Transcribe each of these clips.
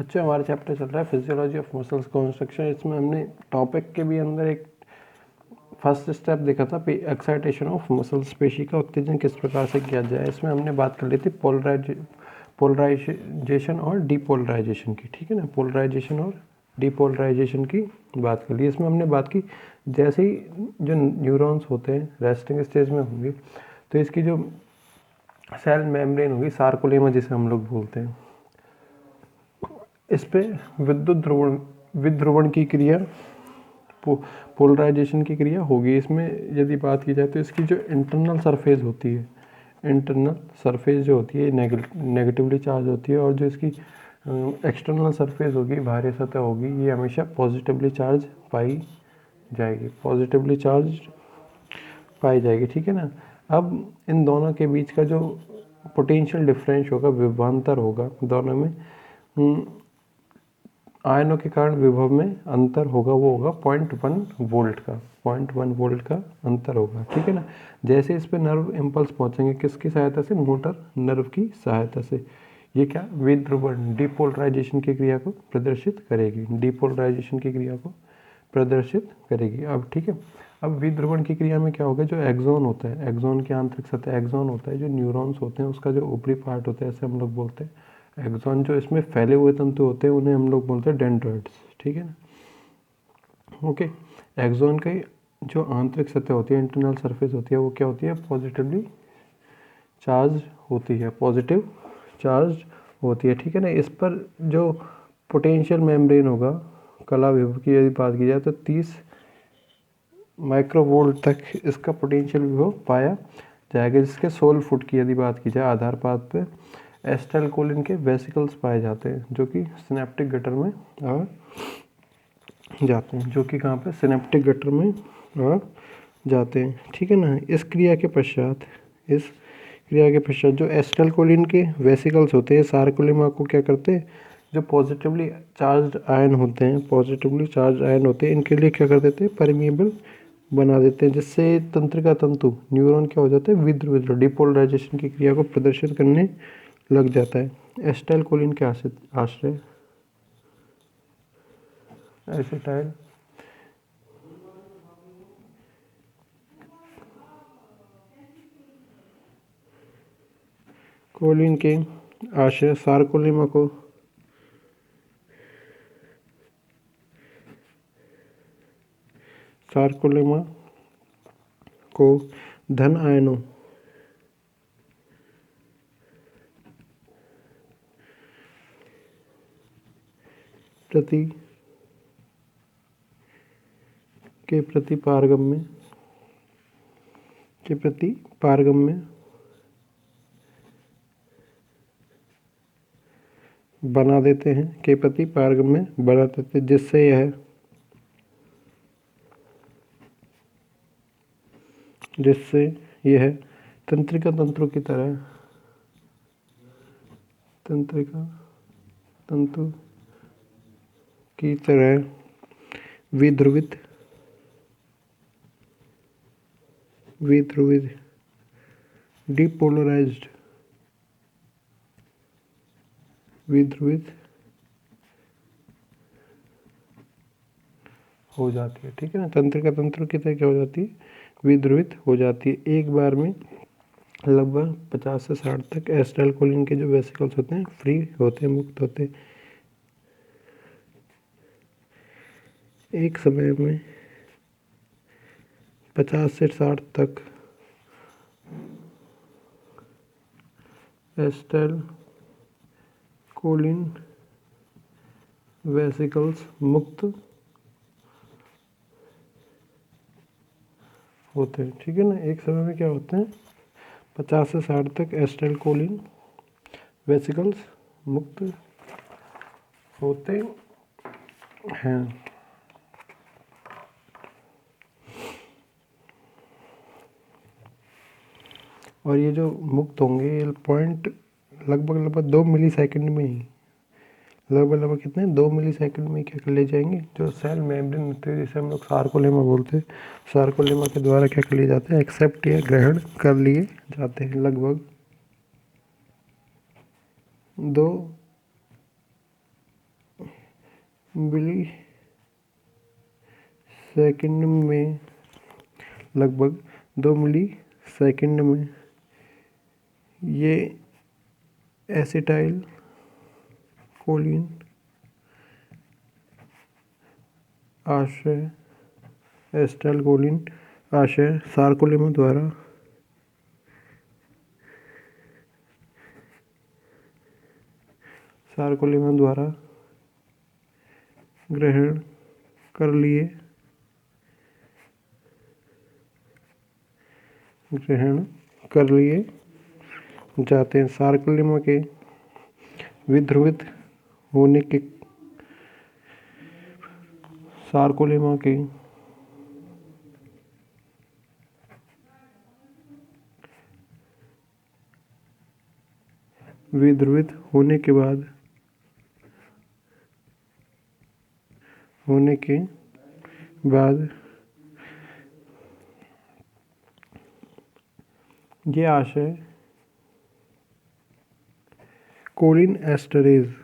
बच्चों हमारा चैप्टर चल रहा है फिजियोलॉजी ऑफ मसल्स कंस्ट्रक्शन। इसमें हमने टॉपिक के भी अंदर एक फर्स्ट स्टेप देखा था एक्साइटेशन ऑफ मसल्स, पेशी का उत्तेजन किस प्रकार से किया जाए। इसमें हमने बात कर ली थी पोलराइजेशन और डीपोलराइजेशन की, ठीक है ना। पोलराइजेशन और डीपोलराइजेशन की बात कर ली। इसमें हमने बात की जैसे ही जो न्यूरॉन्स होते हैं रेस्टिंग स्टेज में होंगे तो इसकी जो सेल मेम्ब्रेन होगी, सार्कोलेमा जिसे हम लोग बोलते हैं, इस पे विध्रुवण की क्रिया, पोलराइजेशन की क्रिया होगी। इसमें यदि बात की जाए तो इसकी जो इंटरनल सरफेस होती है, इंटरनल सरफेस जो होती है नेगेटिवली चार्ज होती है, और जो इसकी एक्सटर्नल सरफेस होगी, बाहरी सतह होगी, ये हमेशा पॉजिटिवली चार्ज पाई जाएगी, पॉजिटिवली चार्ज पाई जाएगी, ठीक है ना। अब इन दोनों के बीच का जो पोटेंशियल डिफरेंस होगा, विभवांतर होगा दोनों में, आयनों के कारण विभव में अंतर होगा, वो होगा 0.1 वोल्ट का, 0.1 वोल्ट का अंतर होगा, ठीक है ना। जैसे इस पे नर्व इम्पल्स पहुंचेंगे, किसकी सहायता से? मोटर नर्व की सहायता से। ये क्या? विध्रुवण, डीपोलराइजेशन की क्रिया को प्रदर्शित करेगी, डीपोलराइजेशन की क्रिया को प्रदर्शित करेगी। अब ठीक है, अब विध्रुवण की क्रिया में क्या होगा? जो एक्सॉन होता है, एक्सॉन की आंतरिक सतह, एक्सॉन होता है जो न्यूरॉन्स होते हैं उसका जो ऊपरी पार्ट होता है, ऐसे हम लोग बोलते हैं। एक्सॉन जो इसमें फैले हुए तंतु होते हैं उन्हें हम लोग बोलते हैं डेंड्राइट्स, ठीक है ना। ओके, एक्सॉन की जो आंतरिक सतह होती है, इंटरनल सरफेस होती है, वो क्या होती है? पॉजिटिवली चार्ज होती है, पॉजिटिव चार्ज होती है, ठीक है ना। इस पर जो पोटेंशियल मेम्ब्रेन होगा, कला विभव की यदि बात की जाए तो 30 माइक्रोवोल्ट तक इसका पोटेंशियल विभव पाया जाएगा। जिसके 16 फुट की यदि बात की जाए आधार पाथ पे एसिटाइलकोलिन के वेसिकल्स पाए जाते हैं, जो कि सिनेप्टिक गटर में आ जाते हैं, जो कि कहाँ पे? सिनेप्टिक गटर में आ जाते हैं, ठीक है ना। इस क्रिया के पश्चात जो एसिटाइलकोलिन के वेसिकल्स होते हैं, सार्कोलेमा को क्या करते हैं? जो पॉजिटिवली चार्ज आयन होते हैं, पॉजिटिवली चार्ज आयन होते हैं, इनके लिए क्या कर देते हैं? परमिएबल बना देते हैं, जिससे तंत्रिका तंतु न्यूरॉन क्या हो जाते हैं? विध्रुवित, डिपोलराइजेशन की क्रिया को प्रदर्शित करने लग जाता है। एसिटाइलकोलिन के आश्रय एसिटाइल कोलिन के आश्रय सार्कोलेमा को धन आयनों प्रति पारगम्य बना देते हैं, के प्रति पारगम्य बना देते हैं, जिससे यह तंत्रिका तंतु की तरह विध्रुवित डिपोलराइज्ड हो जाती है, ठीक है ना। तंत्रिका तंत्र की तरह क्या हो जाती है? विध्रुवित हो जाती है। एक बार में लगभग 50 से 60 तक एसिटाइलकोलिन के जो वेसिकल्स होते हैं फ्री होते हैं, मुक्त होते हैं। एक समय में 50 से 60 तक एसिटाइलकोलिन वेसिकल्स मुक्त होते हैं, ठीक है ना। एक समय में क्या होते हैं? 50 से 60 तक एसिटाइलकोलिन वेसिकल्स मुक्त होते हैं। और ये जो मुक्त होंगे, ये पॉइंट लगभग 2 मिली सेकेंड में ही, लगभग कितने? 2 मिली सेकेंड में क्या कर ले जाएंगे? जो सेल मेम्ब्रेन होती है, जिसे हम लोग सार्कोलेमा बोलते हैं, सार्कोलेमा के द्वारा क्या कर लिए जाते हैं? एक्सेप्ट या ग्रहण कर लिए जाते हैं। लगभग 2 मिली सेकंड में, लगभग 2 मिली सेकंड में ये एसिटाइल कोलिन आशय एसिटाइल कोलिन आशय सार्कोलेमा द्वारा ग्रहण कर लिए जाते हैं। सार्कोलेमा के विध्रुवित होने के विध्रुवित होने के बाद ये आशय कोलिन एस्टरेज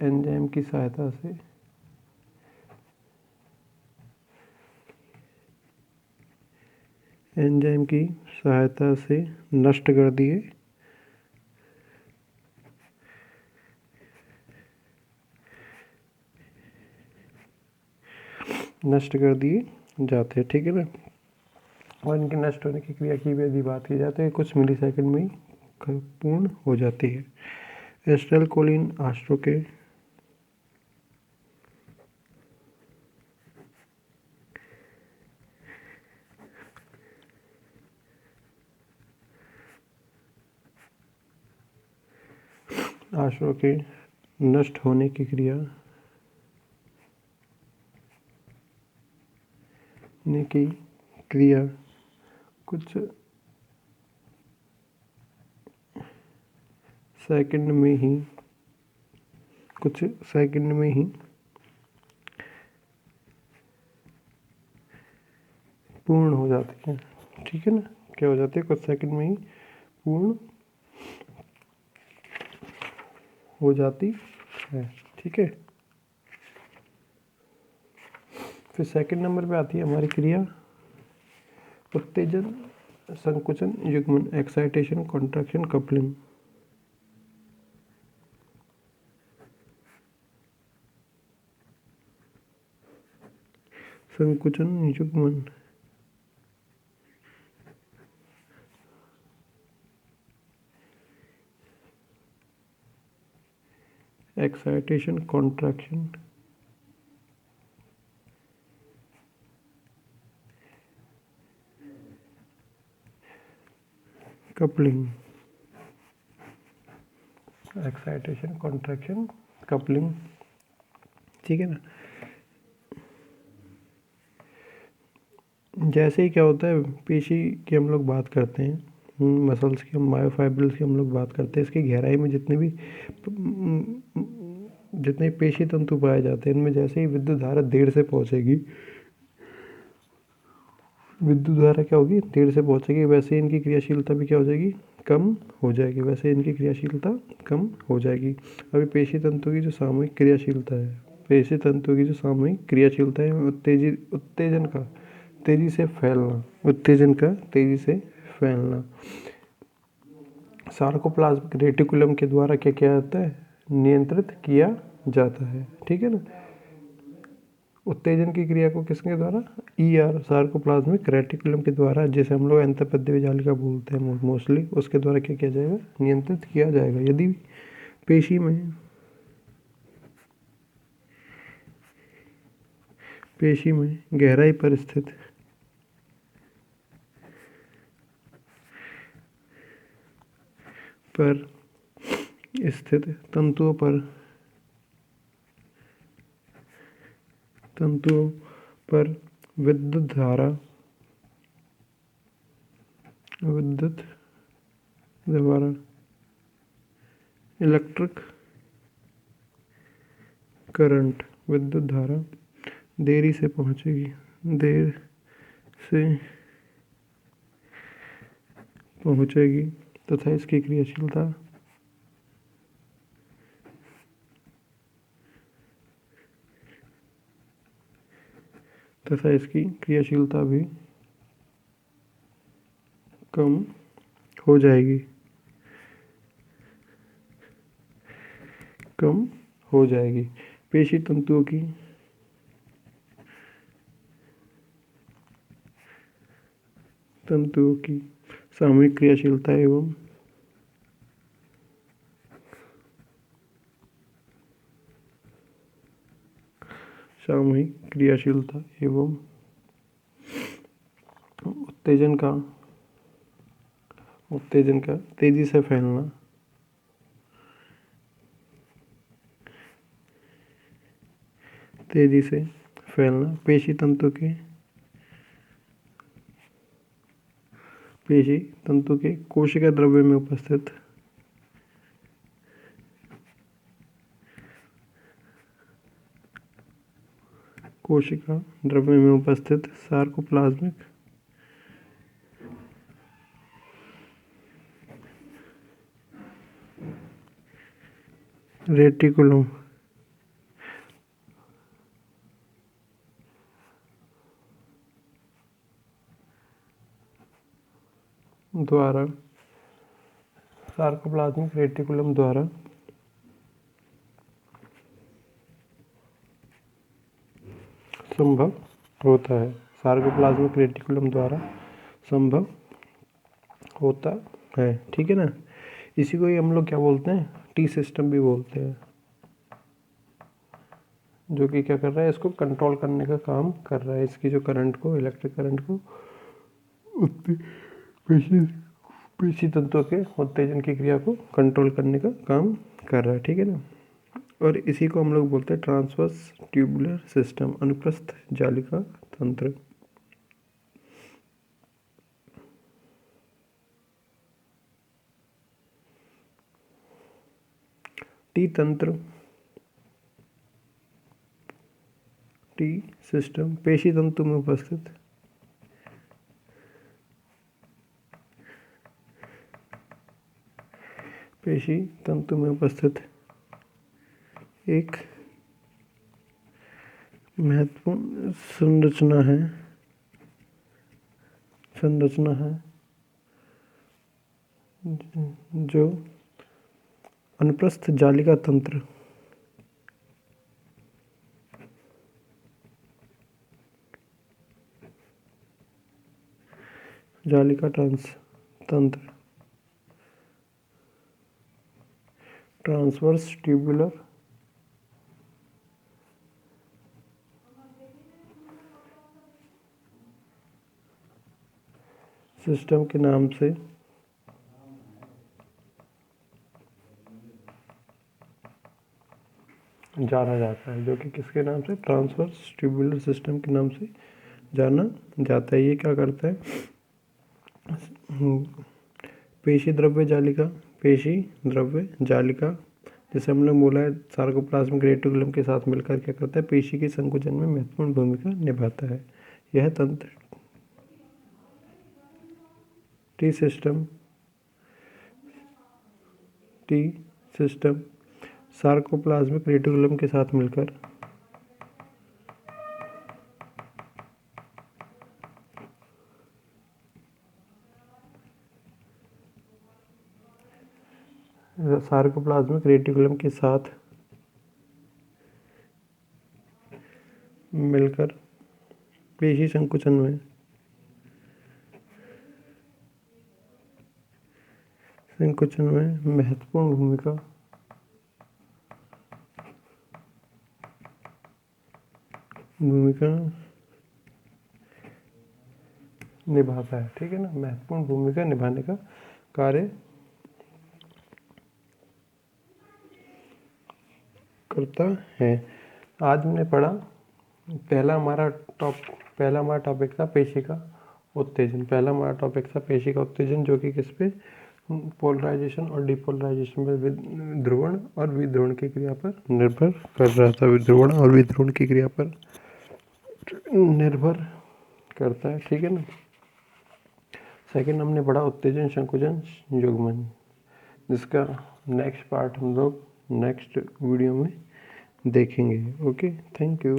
एंजाइम की सहायता से नष्ट कर दिए जाते हैं। ठीक है ना। और इनके नष्ट होने की क्रिया की यदि बात की जाए तो ये कुछ मिली सेकंड में ही पूर्ण हो जाती है। एसिटाइल कोलिन आश्रो के नष्ट होने की क्रिया कुछ सेकंड में ही पूर्ण हो जाती है। ठीक है ना। क्या हो जाती है? कुछ सेकंड में ही पूर्ण हो जाती है। ठीक है। फिर सेकंड नंबर पे आती है हमारी क्रिया उत्तेजन संकुचन युग्मन, एक्साइटेशन कॉन्ट्रैक्शन कपलिंग। संकुचन युग्मन, excitation contraction coupling. Excitation contraction coupling. ठीक है ना। जैसे ही क्या होता है, पेशी की हम लोग बात करते हैं, मसल्स की, मायोफाइब्रिल्स की हम लोग बात करते हैं, इसकी गहराई में जितने पेशी तंतु पाए जाते हैं, इनमें जैसे ही विद्युत धारा देर से पहुंचेगी, वैसे इनकी क्रियाशीलता भी क्या हो जाएगी? कम हो जाएगी। अभी पेशी तंतु की जो सामूहिक क्रियाशीलता है, उत्तेजन का तेजी से फैलना सार्कोप्लाज्मिक रेटिकुलम के द्वारा क्या किया जाता है? नियंत्रित किया जाता है। ठीक है ना। उत्तेजन की क्रिया को किसके द्वारा? सार्कोप्लाज्मिक रेटिकुलम के द्वारा, जिसे हम लोग अंतःपद्य जालिका बोलते हैं मोस्टली, उसके द्वारा क्या किया जाएगा? नियंत्रित किया जाएगा। यदि पेशी में गहराई पर स्थित तंतुओं पर विद्युत धारा इलेक्ट्रिक करंट, विद्युत धारा देरी से पहुंचेगी। से पहुंचेगी तथा इसकी क्रियाशीलता भी कम हो जाएगी। पेशी तंतुओं की सामूहिक क्रियाशीलता एवं उत्तेजन का तेजी से फैलना पेशी तंतु के कोशिका द्रव्य में उपस्थित सार्कोप्लाज्मिक रेटिकुलम द्वारा संभव होता है। ठीक है ना। इसी को ही हम लोग क्या बोलते हैं, टी सिस्टम भी बोलते हैं, जो कि क्या कर रहा है, इसको कंट्रोल करने का काम कर रहा है। इसकी जो करंट को, इलेक्ट्रिक करंट को पेशी तंतुओं के उत्तेजन की क्रिया को कंट्रोल करने का काम कर रहा है। ठीक है ना। और इसी को हम लोग बोलते हैं ट्रांसवर्स ट्यूबुलर सिस्टम, अनुप्रस्थ जालिका तंत्र। टी सिस्टम पेशी तंतु में उपस्थित एक महत्वपूर्ण संरचना है जो अनुप्रस्थ जालिका तंत्र ट्रांसवर्स ट्यूबुलर सिस्टम के नाम से जाना जाता है, जो कि किसके नाम से, ट्रांसवर्स ट्यूबुलर सिस्टम के नाम से जाना जाता है। ये क्या करता है, पेशी द्रव्य जालिका जैसे हम लोग बोला है, सार्कोप्लाज्मिक रेटिकुलम के साथ मिलकर क्या करता है, पेशी के संकुचन में महत्वपूर्ण भूमिका निभाता है। यह तंत्र टी सिस्टम सार्कोप्लाज्मिक रेटिकुलम के साथ मिलकर पेशी संकुचन में महत्वपूर्ण भूमिका निभाता है। ठीक है ना। महत्वपूर्ण भूमिका निभाने का कार्य करता है। आज हमने पढ़ा, पहला हमारा टॉपिक था पेशी का उत्तेजन, जो कि किस पे, पोलराइजेशन और डिपोलराइजेशन में ध्रुवण और विध्रुवण की क्रिया पर निर्भर कर रहा था। करता है, ठीक है ना। सेकंड हमने पढ़ा उत्तेजन संकुचन युग्मन, जिसका नेक्स्ट पार्ट हम लोग नेक्स्ट वीडियो में देखेंगे। Okay, thank you.